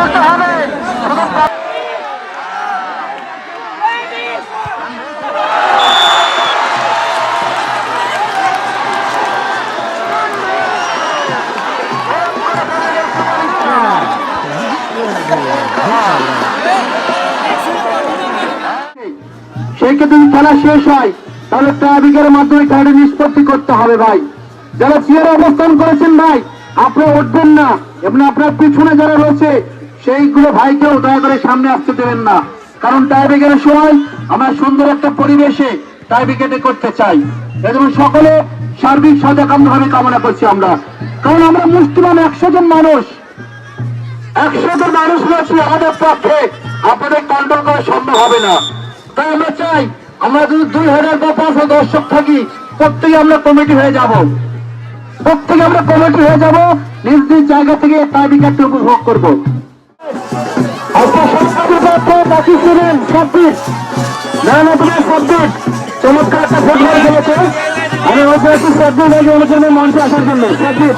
করতে হবে। সেই ক্ষেত্রে যদি খেলা শেষ হয় তাহলে ট্রাইব্রেকারের মাধ্যমে খেলাটা নিষ্পত্তি করতে হবে ভাই। যারা চেয়ারে অবস্থান করেছেন ভাই, আপনারা উঠবেন না এবং আপনার পিছনে যারা রয়েছে সেইগুলো ভাইকেও দয়া করে সামনে আসতে দেবেন না, কারণ ট্রাইব্রেকারের সময় আমরা সুন্দর একটা পরিবেশে ট্রাইব্রেকার করতে চাই। এবং সকলে সার্বিক সজাগভাবে কামনা করছি আমরা, কারণ আমরা মুসলিম 100 জন মানুষ, 100 জন মানুষ রয়েছে আমাদের পক্ষে, আপনাদের কন্ট্রোল করা সম্ভব হবে না। তাই আমরা চাই আমরা যদি 2000 বা 500 দর্শক থাকি, প্রত্যেকে আমরা কমিটি হয়ে যাব, প্রত্যেকে আমরা কমিটি হয়ে যাব, নিজ নিজ জায়গা থেকে ট্রাইব্রেকারটি উপভোগ করবো। বাকি ছিলেন 26 চমৎকার একটা ফুটবল খেলেছে। আমি বলতে 26 মঞ্চে আসার জন্য 26